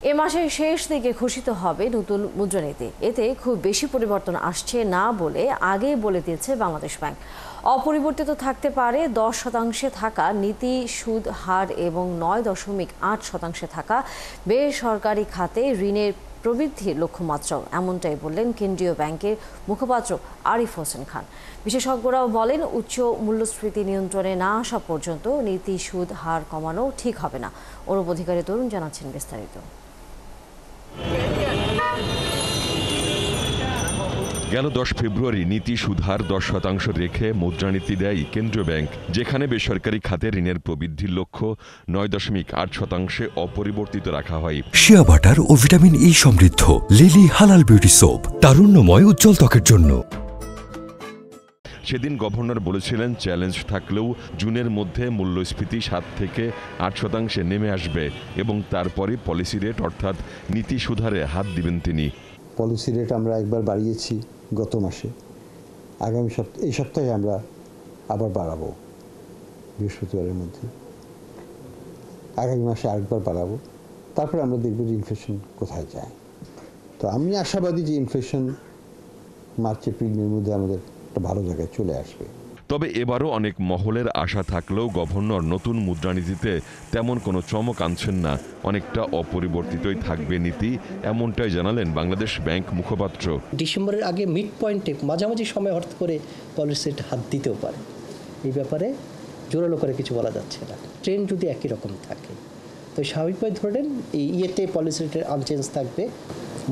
এ মাসের শেষ দিকে ঘোষিত হবে নতুন মুদ্রানীতি। এতে খুব বেশি পরিবর্তন আসছে না বলে আগেই বলে দিয়েছে বাংলাদেশ ব্যাংক। অপরিবর্তিত থাকতে পারে 10% থাকা নীতি সুদ হার এবং 9.8% থাকা বেসরকারি খাতে ঋণের প্রবৃদ্ধির লক্ষ্যমাত্রাও। এমনটাই বললেন কেন্দ্রীয় ব্যাংকের মুখপাত্র আরিফ হোসেন খান। বিশেষজ্ঞরাও বলেন, উচ্চ মূল্যস্ফীতি নিয়ন্ত্রণে না আসা পর্যন্ত নীতি সুদ হার কমানো ঠিক হবে না। অনুপ অধিকারী তরুণ জানাচ্ছেন বিস্তারিত। গেল 10 ফেব্রুয়ারি নীতি সুদহার 10% রেখে মুদ্রানীতি দেয় কেন্দ্রীয় ব্যাংক, যেখানে বেসরকারি খাতে ঋণের প্রবৃদ্ধির লক্ষ্য 9.8% অপরিবর্তিত রাখা হয়। শিয়া বাটার ও ভিটামিন ই সমৃদ্ধ লিলি হালাল বিউটি সোপ, তারুণ্যময় উজ্জ্বল ত্বকের জন্য। সেদিন গভর্নর বলেছিলেন, চ্যালেঞ্জ থাকলেও জুনের মধ্যে মূল্যস্ফীতি 7 থেকে 8% নেমে আসবে এবং তারপরে পলিসি রেট অর্থাৎ নীতি সুদহারে হাত দিবেন তিনি। পলিসি রেট আমরা একবার বাড়িয়েছি গত মাসে, এই সপ্তাহে আমরা আবার বাড়াবো, বৃহস্পতিবারের মধ্যে। আগামী মাসে আরেকবার বাড়াবো, তারপরে আমরা দেখব যে ইনফ্লেশন কোথায় যায়। তো আমি আশাবাদী যে ইনফ্লেশন মার্চ এপ্রিলের মধ্যে আমাদের একটা ভালো জায়গায় চলে আসবে। তবে এবারও অনেক মহলের আশা থাকলেও গভর্নর নতুন মুদ্রানীতিতে তেমন কোনো চমক আনছেন না। অনেকটা অপরিবর্তিতই থাকবে নীতি, এমনটাই জানালেন বাংলাদেশ ব্যাংক মুখপাত্র। ডিসেম্বরের আগে মিড পয়েন্টে মাঝামাঝি সময় হঠাৎ করে পলিসি হাত দিতেও পারে। এই ব্যাপারে জোরালো করে কিছু বলা যাচ্ছে না। ট্রেন্ড যদি একই রকম থাকে তো স্বাভাবিকভাবে ধরেন এই ইয়েতে পলিসি রেটের আনচেঞ্জ থাকবে,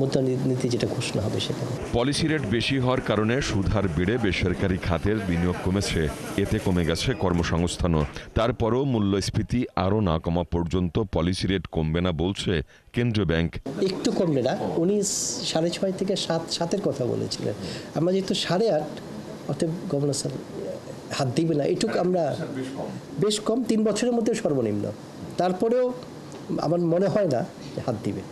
মুদ্রানীতি যেটা ঘোষণা হবে সেটা। পলিসি রেট বেশি হওয়ার কারণে সুদহার বেড়ে বেসরকারি খাতের বিনিয়োগ কমেছে, এতে কমে গেছে কর্মসংস্থানও। তারপরও মূল্যস্ফীতি আরও না কমা পর্যন্ত পলিসি রেট কমবে না বলছে কেন্দ্রীয় ব্যাংক। একটু কমবে না, উনি 6.5 থেকে 7 কথা বলেছিলেন। আমরা যেহেতু 8.5, অর্থাৎ গভর্নর স্যার হাত দিবে না, এটুক আমরা বেশ কম, 3 বছরের মধ্যে সর্বনিম্ন। তারপরেও আমার মনে হয় না হাত দিবে।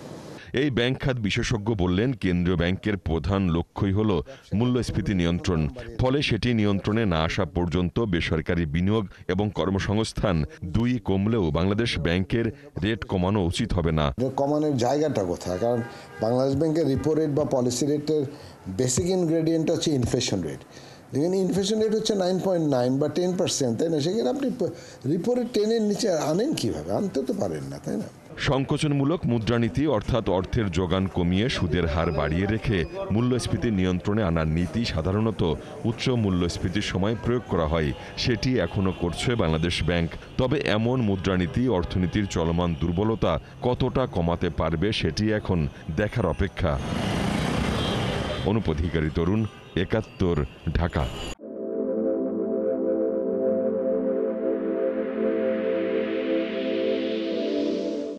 এই ব্যাংক খাত বিশেষজ্ঞ বললেন, কেন্দ্রীয় ব্যাংকের প্রধান লক্ষ্যই হল মূল্যস্ফীতি নিয়ন্ত্রণ। ফলে সেটি নিয়ন্ত্রণে না আসা পর্যন্ত বেসরকারি বিনিয়োগ এবং কর্মসংস্থান দুই কমলেও বাংলাদেশ ব্যাংকের রেট কমানো উচিত হবে না। কমানোর জায়গাটা কোথায়? কারণ বাংলাদেশ ব্যাংকের রিপো রেট বা পলিসি রেটের বেসিক ইনগ্রেডিয়েন্ট হচ্ছে ইনফ্লেশন রেট। যেখানে ইনফ্লেশন রেট হচ্ছে 9.9 বা 10%, তাই না? সেখানে আপনি রিপো রেট 10-এর নিচে আনেন কীভাবে? আনতে তো পারেন না, তাই না? সংকোচনমূলক মুদ্রানীতি অর্থাৎ অর্থের যোগান কমিয়ে সুদের হার বাড়িয়ে রেখে মূল্যস্ফীতি নিয়ন্ত্রণে আনার নীতি সাধারণত উচ্চ মূল্যস্ফীতির সময় প্রয়োগ করা হয়। সেটি এখনও করছে বাংলাদেশ ব্যাংক। তবে এমন মুদ্রানীতি অর্থনীতির চলমান দুর্বলতা কতটা কমাতে পারবে সেটি এখন দেখার অপেক্ষা। অনুপ অধিকারী তরুণ, 71, ঢাকা।